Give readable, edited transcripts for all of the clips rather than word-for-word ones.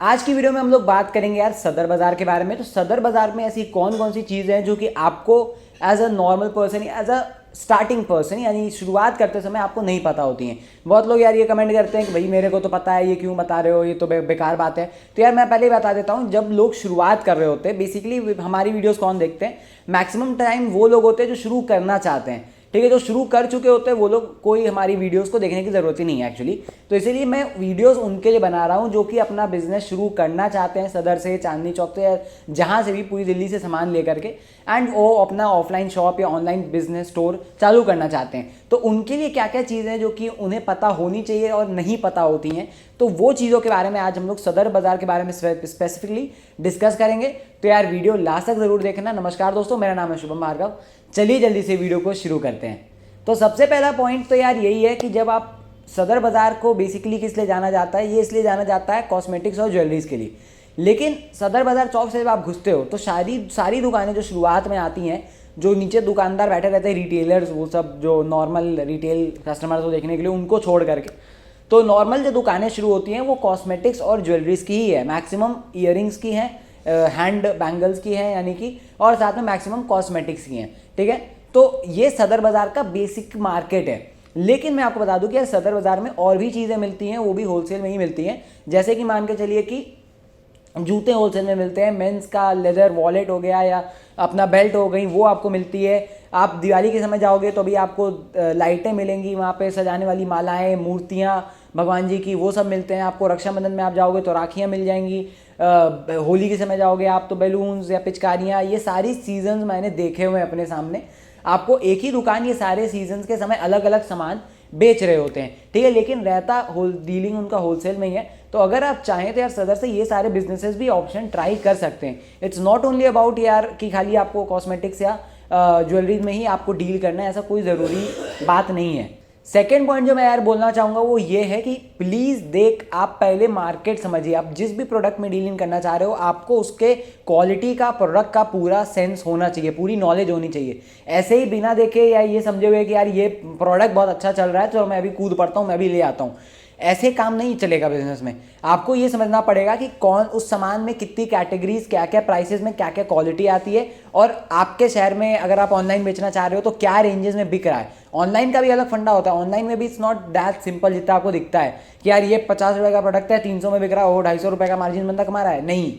आज की वीडियो में हम लोग बात करेंगे यार सदर बाजार के बारे में। तो सदर बाजार में ऐसी कौन कौन सी चीज़ें हैं जो कि आपको as a normal person, as a starting person, यानी शुरुआत करते समय आपको नहीं पता होती हैं। बहुत लोग यार ये कमेंट करते हैं कि भाई मेरे को तो पता है, ये क्यों बता रहे हो, ये तो बेकार बात है। तो यार मैं पहले ही बता देता हूँ, जब लोग शुरुआत कर रहे होते हैं, बेसिकली हमारी वीडियोस कौन देखते हैं, मैक्सिमम टाइम वो लोग होते हैं जो शुरू करना चाहते हैं। ठीक है, जो शुरू कर चुके होते हैं वो लोग, कोई हमारी वीडियोस को देखने की ज़रूरत ही नहीं है एक्चुअली। तो इसीलिए मैं वीडियोस उनके लिए बना रहा हूँ जो कि अपना बिजनेस शुरू करना चाहते हैं, सदर से, चांदनी चौक से, या जहाँ से भी, पूरी दिल्ली से सामान लेकर के, एंड वो अपना ऑफलाइन शॉप या ऑनलाइन बिजनेस स्टोर चालू करना चाहते हैं। तो उनके लिए क्या क्या चीज़ें जो कि उन्हें पता होनी चाहिए और नहीं पता होती हैं, तो वो चीज़ों के बारे में आज हम लोग सदर बाजार के बारे में स्पेसिफिकली डिस्कस करेंगे। तो यार वीडियो लास्ट तक जरूर देखना। नमस्कार दोस्तों, मेरा नाम है शुभम भार्गव। चलिए जल्दी से वीडियो को शुरू करते हैं। तो सबसे पहला पॉइंट तो यार यही है कि जब आप सदर बाजार को बेसिकली किस लिए जाना जाता है, ये इसलिए जाना जाता है कॉस्मेटिक्स और ज्वेलरीज के लिए। लेकिन सदर बाजार चौक से जब आप घुसते हो तो सारी दुकानें जो शुरुआत में आती हैं, जो नीचे दुकानदार बैठे रहते हैं, रिटेलर्स, वो सब जो नॉर्मल रिटेल कस्टमर्स को देखने के लिए, उनको छोड़ करके तो नॉर्मल जो दुकानें शुरू होती हैं वो कॉस्मेटिक्स और ज्वेलरीज की ही है। मैक्सिमम ईयरिंग्स की हैं, हैंड बैंगल्स की हैं यानी कि, और साथ में मैक्सिमम कॉस्मेटिक्स की हैं। ठीक है, तो ये सदर बाजार का बेसिक मार्केट है। लेकिन मैं आपको बता दूं कि यार सदर बाजार में और भी चीज़ें मिलती हैं, वो भी होलसेल में ही मिलती हैं। जैसे कि मान के चलिए कि जूते होलसेल में मिलते हैं, मेंस का लेदर वॉलेट हो गया या अपना बेल्ट हो गई, वो आपको मिलती है। आप दिवाली के समय जाओगे तो भी आपको लाइटें मिलेंगी, वहाँ पे सजाने वाली मालाएं, मूर्तियाँ भगवान जी की, वो सब मिलते हैं आपको। रक्षाबंधन में आप जाओगे तो राखियाँ मिल जाएंगी। होली के समय जाओगे आप तो बैलून्स या पिचकारियाँ, ये सारी सीजन्स मैंने देखे हुए हैं अपने सामने। आपको एक ही दुकान ये सारे सीजन्स के समय अलग अलग सामान बेच रहे होते हैं। ठीक है, लेकिन रहता डीलिंग उनका होलसेल में ही है। तो अगर आप चाहें तो यार सदर से ये सारे बिजनेसेस भी ऑप्शन ट्राई कर सकते हैं। इट्स नॉट ओनली अबाउट यार कि खाली आपको कॉस्मेटिक्स या ज्वेलरीज में ही आपको डील करना है, ऐसा कोई ज़रूरी बात नहीं है। सेकेंड पॉइंट जो मैं यार बोलना चाहूँगा वो ये है कि प्लीज़ आप पहले मार्केट समझिए। आप जिस भी प्रोडक्ट में डीलिंग करना चाह रहे हो, आपको उसके क्वालिटी का, प्रोडक्ट का पूरा सेंस होना चाहिए, पूरी नॉलेज होनी चाहिए। ऐसे ही बिना देखे या ये समझे हुए कि यार ये प्रोडक्ट बहुत अच्छा चल रहा है तो मैं अभी कूद पड़ता हूँ, मैं भी ले आता हूँ, ऐसे काम नहीं चलेगा बिजनेस में। आपको ये समझना पड़ेगा कि कौन उस सामान में कितनी कैटेगरीज, क्या क्या प्राइसेस में क्या क्या क्वालिटी आती है, और आपके शहर में अगर आप ऑनलाइन बेचना चाह रहे हो तो क्या रेंजेस में बिक रहा है। ऑनलाइन का भी अलग फंडा होता है। ऑनलाइन में भी इट्स नॉट दैट सिंपल जितना आपको दिखता है कि यार ये 50 रुपये का प्रोडक्ट है, 300 में बिक रहा है, वो 250 रुपये का मार्जिन बंदा कमा रहा है। नहीं,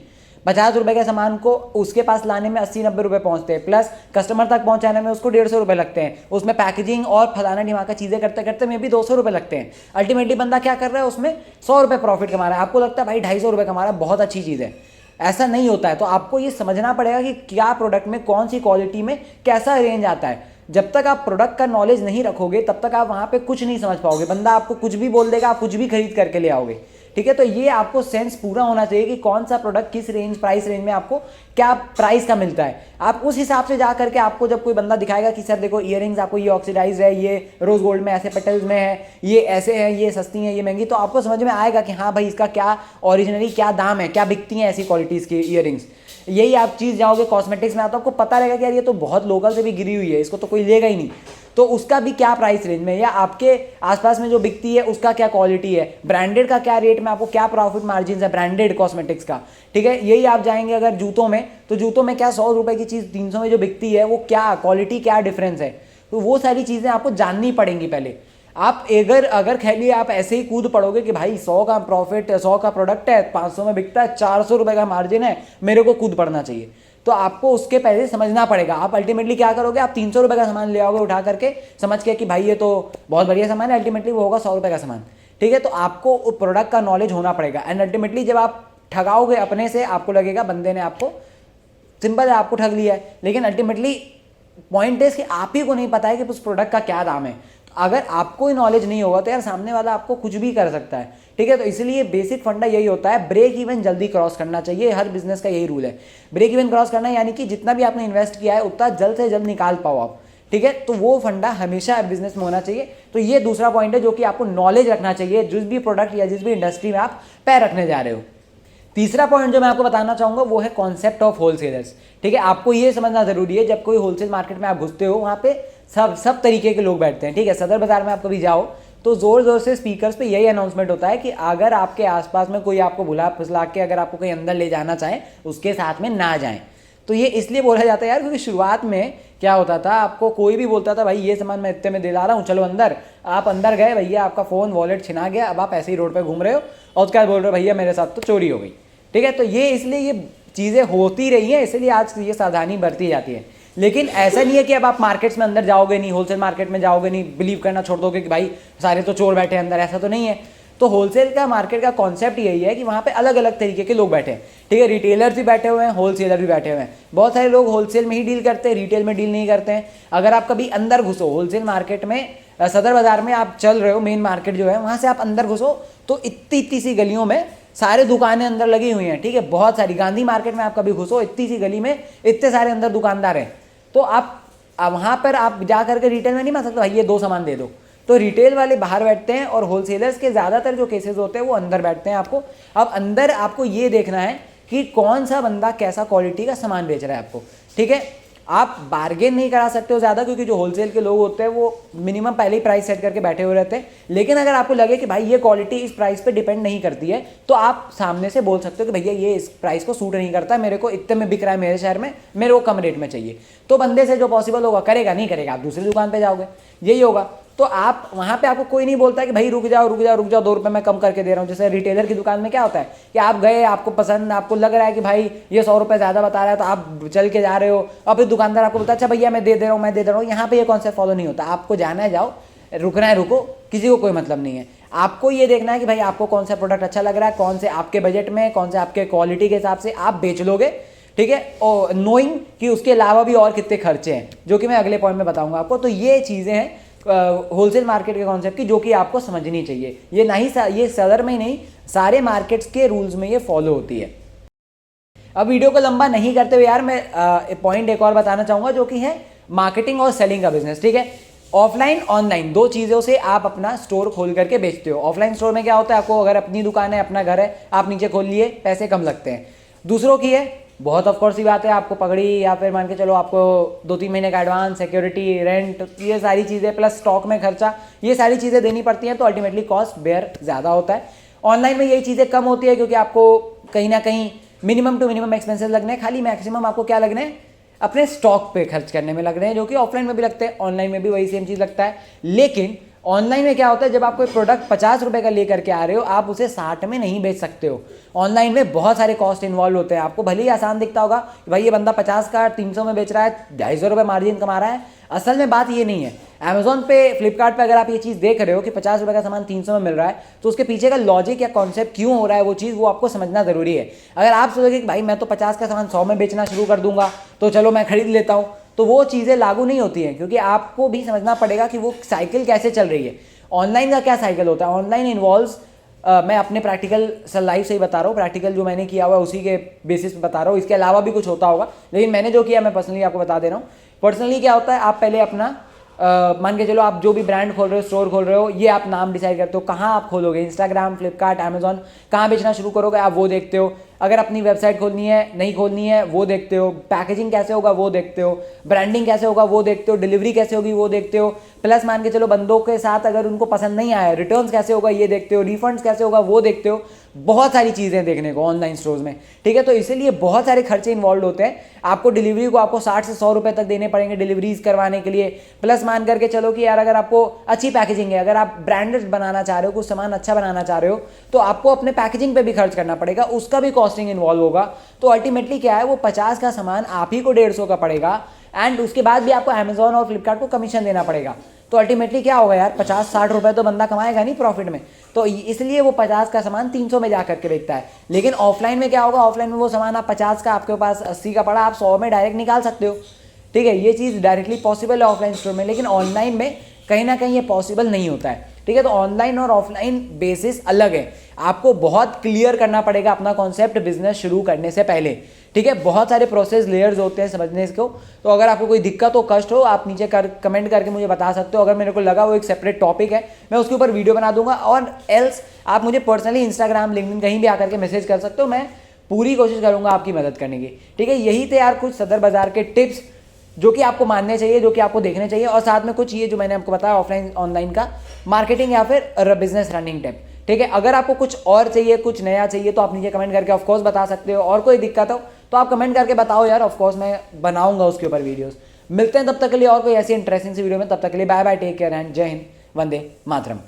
50 रुपये के सामान को उसके पास लाने में 80-90 रुपये पहुंचते हैं, प्लस कस्टमर तक पहुंचाने में उसको 150 रुपये लगते हैं, उसमें पैकेजिंग और फलाना ढिमाका चीज़ें करते करते में भी 200 रुपये लगते हैं। अल्टीमेटली बंदा क्या कर रहा है, उसमें 100 रुपये प्रॉफिट कमा रहा है। आपको लगता है भाई 250 रुपये कमा रहा है, बहुत अच्छी चीज़ है। ऐसा नहीं होता है। तो आपको ये समझना पड़ेगा कि क्या प्रोडक्ट में, कौन सी क्वालिटी में कैसा रेंज आता है। जब तक आप प्रोडक्ट का नॉलेज नहीं रखोगे तब तक आप वहाँ पे कुछ नहीं समझ पाओगे। बंदा आपको कुछ भी बोल देगा, आप कुछ भी खरीद करके ले आओगे। ठीक है, तो ये आपको सेंस पूरा होना चाहिए कि कौन सा प्रोडक्ट किस रेंज, प्राइस रेंज में आपको क्या प्राइस का मिलता है। आप उस हिसाब से जा करके, आपको जब कोई बंदा दिखाएगा कि सर देखो ईयरिंग्स आपको ये ऑक्सीडाइज है, ये रोज गोल्ड में ऐसे पेटल्स में है, ये ऐसे है, ये सस्ती है, ये महंगी, तो आपको समझ में आएगा कि हाँ भाई इसका क्या ओरिजिनली क्या दाम है, क्या बिकती हैं ऐसी क्वालिटीज़ की ईयरिंग्स। यही आप चीज़ जाओगे कॉस्मेटिक्स में, आता आपको पता रहेगा कि यार ये तो बहुत लोकल से भी गिरी हुई है, इसको तो कोई लेगा ही नहीं, तो उसका भी क्या प्राइस रेंज में, या आपके आसपास में जो बिकती है उसका क्या क्वालिटी है, ब्रांडेड का क्या रेट में, आपको क्या प्रॉफिट मार्जिन है ब्रांडेड कॉस्मेटिक्स का। ठीक है, यही आप जाएंगे अगर जूतों में, तो जूतों में क्या 100 रुपये की चीज़ 300 में जो बिकती है, वो क्या क्वालिटी, क्या डिफरेंस है। तो वो सारी चीज़ें आपको जाननी पड़ेंगी पहले। आप अगर खाली आप ऐसे ही कूद पड़ोगे कि भाई 100 का प्रॉफिट, 100 का प्रोडक्ट है, 500 में बिकता है, 400 रुपये का मार्जिन है, मेरे को कूद पड़ना चाहिए, तो आपको उसके पहले समझना पड़ेगा। आप अल्टीमेटली क्या करोगे, आप 300 रुपये का सामान ले आओगे उठा करके, समझ के कि भाई ये तो बहुत बढ़िया सामान है, अल्टीमेटली वो होगा 100 रुपये का सामान। ठीक है, तो आपको प्रोडक्ट का नॉलेज होना पड़ेगा। एंड अल्टीमेटली जब आप ठगाओगे अपने से, आपको लगेगा बंदे ने आपको, सिंपल है, आपको ठग लिया है, लेकिन अल्टीमेटली पॉइंट इज कि आप ही को नहीं पता है कि उस प्रोडक्ट का क्या दाम है। अगर आपको ही नॉलेज नहीं होगा तो यार सामने वाला आपको कुछ भी कर सकता है। ठीक है, तो इसलिए बेसिक फंडा यही होता है, ब्रेक इवन जल्दी क्रॉस करना चाहिए। हर बिजनेस का यही रूल है, ब्रेक इवन क्रॉस करना, यानी कि जितना भी आपने इन्वेस्ट किया है उतना जल्द से जल्द निकाल पाओ आप। ठीक है, तो वो फंडा हमेशा बिजनेस में होना चाहिए। तो ये दूसरा पॉइंट है जो कि आपको नॉलेज रखना चाहिए जिस भी प्रोडक्ट या जिस भी इंडस्ट्री में आप पैर रखने जा रहे हो। तीसरा पॉइंट जो मैं आपको बताना चाहूंगा वो है कॉन्सेप्ट ऑफ होलसेलर्स। ठीक है, आपको ये समझना जरूरी है, जब कोई होलसेल मार्केट में आप घुसते हो, वहाँ पे सब तरीके के लोग बैठते हैं। ठीक है, सदर बाजार में आप कभी जाओ तो ज़ोर ज़ोर से स्पीकर्स पे यही अनाउंसमेंट होता है कि अगर आपके आसपास में कोई आपको भुला फुसला के अगर आपको कहीं अंदर ले जाना चाहे उसके साथ में ना जाएं। तो ये इसलिए बोला जाता है यार क्योंकि शुरुआत में क्या होता था, आपको कोई भी बोलता था भाई ये सामान मैं इतने में दिला रहा हूँ चलो अंदर, आप अंदर गए, भैया आपका फ़ोन वॉलेट छिना गया, अब आप ऐसे ही रोड पे घूम रहे हो और उसके बाद बोल रहे हो भैया मेरे साथ तो चोरी हो गई। ठीक है, तो ये इसलिए ये चीज़ें होती रही हैं, इसलिए आज ये सावधानी बरती जाती है। लेकिन ऐसा नहीं है कि अब आप मार्केट्स में अंदर जाओगे नहीं, होलसेल मार्केट में जाओगे नहीं, बिलीव करना छोड़ दोगे कि भाई सारे तो चोर बैठे हैं अंदर, ऐसा तो नहीं है। तो होलसेल का मार्केट का कॉन्सेप्ट यही है कि वहाँ पे अलग अलग तरीके के लोग बैठे हैं। ठीक है, रिटेलर्स भी बैठे हुए हैं, होलसेलर भी बैठे हुए हैं। बहुत सारे लोग होलसेल में ही डील करते हैं, रिटेल में डील नहीं करते हैं। अगर आप कभी अंदर घुसो होलसेल मार्केट में, सदर बाजार में आप चल रहे हो, मेन मार्केट जो है वहाँ से आप अंदर घुसो तो इतनी सी गलियों में सारे दुकानें अंदर लगी हुई हैं। ठीक है, बहुत सारी, गांधी मार्केट में आप कभी घुसो इतनी सी गली में इतने सारे अंदर दुकानदार हैं। तो आप वहाँ पर आप जा करके रिटेल में नहीं मान सकते भाई ये 2 सामान दे दो। तो रिटेल वाले बाहर बैठते हैं और होलसेलर्स के ज़्यादातर जो केसेस होते हैं वो अंदर बैठते हैं। आपको अब अंदर आपको ये देखना है कि कौन सा बंदा कैसा क्वालिटी का सामान बेच रहा है आपको। ठीक है, आप बार्गेन नहीं करा सकते हो ज़्यादा क्योंकि जो होलसेल के लोग होते हैं वो मिनिमम पहले ही प्राइस सेट करके बैठे हुए रहते हैं। लेकिन अगर आपको लगे कि भाई ये क्वालिटी इस प्राइस पे डिपेंड नहीं करती है तो आप सामने से बोल सकते हो कि भैया ये इस प्राइस को सूट नहीं करता, मेरे को इतने में बिक रहा है मेरे शहर में, मेरे को कम रेट में चाहिए। तो बंदे से जो पॉसिबल होगा करेगा, नहीं करेगा आप दूसरी दुकान पर जाओगे, यही होगा। तो आप वहाँ पे आपको कोई नहीं बोलता कि भाई रुक जाओ 2 रुपए मैं कम करके दे रहा हूँ। जैसे रिटेलर की दुकान में क्या होता है कि आप गए, आपको पसंद, आपको लग रहा है कि भाई ये 100 रुपये ज़्यादा बता रहा है तो आप चल के जा रहे हो और फिर दुकानदार आपको बोलता है अच्छा भैया मैं दे रहा हूँ मैं दे रहा हूँ। यहाँ पे ये कॉन्सेप्ट फॉलो नहीं होता। आपको जाना है जाओ, रुकना है रुको, किसी को कोई मतलब नहीं है। आपको ये देखना है कि भाई आपको कौन सा प्रोडक्ट अच्छा लग रहा है, कौन से आपके बजट में, कौन से आपके क्वालिटी के हिसाब से आप बेच लोगे। ठीक है, और नोइंग कि उसके अलावा भी और कितने खर्चे हैं जो कि मैं अगले पॉइंट में बताऊंगा आपको। तो ये चीज़ें हैं होलसेल मार्केट के कॉन्सेप्ट की जो कि आपको समझनी चाहिए। ये नहीं ये सदर में ही नहीं, सारे मार्केट्स के रूल्स में ये फॉलो होती है। अब वीडियो को लंबा नहीं करते हुए यार मैं पॉइंट एक और बताना चाहूँगा जो कि है मार्केटिंग और सेलिंग का बिजनेस। ठीक है, ऑफलाइन ऑनलाइन 2 चीज़ों से आप अपना स्टोर खोल करके बेचते हो। ऑफलाइन स्टोर में क्या होता है, आपको अगर अपनी दुकान है, अपना घर है, आप नीचे खोल लिए, पैसे कम लगते हैं। दूसरों की है, बहुत ऑफकोर्स ही बात है, आपको पगड़ी या फिर मान के चलो आपको 2-3 महीने का एडवांस, सिक्योरिटी, रेंट, ये सारी चीज़ें प्लस स्टॉक में खर्चा, ये सारी चीज़ें देनी पड़ती हैं। तो अल्टीमेटली कॉस्ट बेयर ज़्यादा होता है। ऑनलाइन में यही चीज़ें कम होती है क्योंकि आपको कहीं ना कहीं मिनिमम टू मिनिमम एक्सपेंसेस लगने हैं, खाली मैक्सिमम आपको क्या लगने हैं, अपने स्टॉक पे खर्च करने में लग रहे हैं, जो कि ऑफलाइन में भी लगते हैं, ऑनलाइन में भी वही सेम चीज़ लगता है। लेकिन ऑनलाइन में क्या होता है, जब आप कोई प्रोडक्ट 50 रुपये का लेकर के आ रहे हो, आप उसे 60 में नहीं बेच सकते हो। ऑनलाइन में बहुत सारे कॉस्ट इन्वॉल्व होते हैं। आपको भले ही आसान दिखता होगा कि भाई ये बंदा 50 का 300 में बेच रहा है, 250 रुपये मार्जिन कमा रहा है। असल में बात ये नहीं है। अमेजोन पे, फ्लिपकार्ट पे अगर आप ये चीज़ देख रहे हो कि 50 रुपये का सामान 300 में मिल रहा है, तो उसके पीछे का लॉजिक या कॉन्सेप्ट क्यों हो रहा है, वो चीज़ वो आपको समझना ज़रूरी है। अगर आप सोचोगे कि भाई मैं तो 50 का सामान 100 में बेचना शुरू कर दूंगा तो चलो मैं खरीद लेता हूँ, तो वो चीज़ें लागू नहीं होती हैं, क्योंकि आपको भी समझना पड़ेगा कि वो साइकिल कैसे चल रही है। ऑनलाइन का क्या साइकिल होता है, ऑनलाइन इन्वॉल्व्स मैं अपने प्रैक्टिकल लाइफ से ही बता रहा हूँ, प्रैक्टिकल जो मैंने किया हुआ है उसी के बेसिस पे बता रहा हूँ। इसके अलावा भी कुछ होता होगा, लेकिन मैंने जो किया मैं पर्सनली आपको बता दे रहा हूँ। पर्सनली क्या होता है, आप पहले अपना मान के चलो आप जो भी ब्रांड खोल रहे हो, स्टोर खोल रहे हो, ये आप नाम डिसाइड करते हो कहाँ आप खोलोगे, इंस्टाग्राम, फ्लिपकार्ट, अमेजॉन, कहाँ बेचना शुरू करोगे आप वो देखते हो। अगर अपनी वेबसाइट खोलनी है नहीं खोलनी है वो देखते हो, पैकेजिंग कैसे होगा वो देखते हो, ब्रांडिंग कैसे होगा वो देखते हो, डिलीवरी कैसे होगी वो देखते हो, प्लस मान के चलो बंदों के साथ अगर उनको पसंद नहीं आया रिटर्न्स कैसे होगा ये देखते हो, रिफंड्स कैसे होगा वो देखते हो। बहुत सारी चीज़ें देखने को ऑनलाइन स्टोर्स में। ठीक है, तो इसीलिए बहुत सारे खर्चे इन्वॉल्व होते हैं। आपको डिलीवरी को आपको 60 से 100 रुपये तक देने पड़ेंगे डिलीवरीज करवाने के लिए। प्लस मान करके चलो कि यार अगर आपको अच्छी पैकेजिंग है, अगर आप ब्रांडेड बनाना चाह रहे हो, कुछ सामान अच्छा बनाना चाह रहे हो, तो आपको अपने पैकेजिंग पे भी खर्च करना पड़ेगा, उसका भी कॉस्टिंग इन्वॉल्व होगा। तो अल्टीमेटली क्या है, वो 50 का सामान आप ही को 150 का पड़ेगा, एंड उसके बाद भी आपको अमेजोन और फ्लिपकार्ट को कमीशन देना पड़ेगा। तो अल्टीमेटली क्या होगा यार, 50-60 रुपये तो बंदा कमाएगा नहीं प्रॉफिट में। तो इसलिए वो 50 का सामान 300 में जा करके बेचता है। लेकिन ऑफलाइन में क्या होगा, ऑफलाइन में वो सामान आप 50 का आपके पास 80 का पड़ा, आप 100 में डायरेक्ट निकाल सकते हो। ठीक है, ये चीज़ डायरेक्टली पॉसिबल है ऑफलाइन स्टोर में, लेकिन ऑनलाइन में कहीं ना कहीं ये पॉसिबल नहीं होता है। ठीक है, तो ऑनलाइन और ऑफलाइन बेसिस अलग है। आपको बहुत क्लियर करना पड़ेगा अपना कॉन्सेप्ट बिजनेस शुरू करने से पहले। ठीक है, बहुत सारे प्रोसेस लेयर्स होते हैं समझने को। तो अगर आपको कोई दिक्कत हो, कष्ट हो, आप नीचे कमेंट करके मुझे बता सकते हो। अगर मेरे को लगा वो एक सेपरेट टॉपिक है, मैं उसके ऊपर वीडियो बना दूंगा। और एल्स आप मुझे पर्सनली इंस्टाग्राम, लिंक्डइन कहीं भी आकर के मैसेज कर सकते हो। मैं पूरी कोशिश करूंगा आपकी मदद करने की। ठीक है, यही थे यार कुछ सदर बाजार के टिप्स जो कि आपको मानने चाहिए, जो कि आपको देखने चाहिए। और साथ में कुछ ये जो मैंने आपको बताया ऑफलाइन ऑनलाइन का मार्केटिंग या फिर बिजनेस रनिंग टिप, ठीक है। अगर आपको कुछ और चाहिए, कुछ नया चाहिए, तो आप नीचे कमेंट करके ऑफकोर्स बता सकते हो। और कोई दिक्कत हो तो आप कमेंट करके बताओ यार, ऑफकोर्स मैं बनाऊंगा उसके ऊपर वीडियोस। मिलते हैं तब तक के लिए और कोई ऐसी इंटरेस्टिंग सी वीडियो में। तब तक के लिए bye bye, take care and जय हिंद, वंदे मातरम।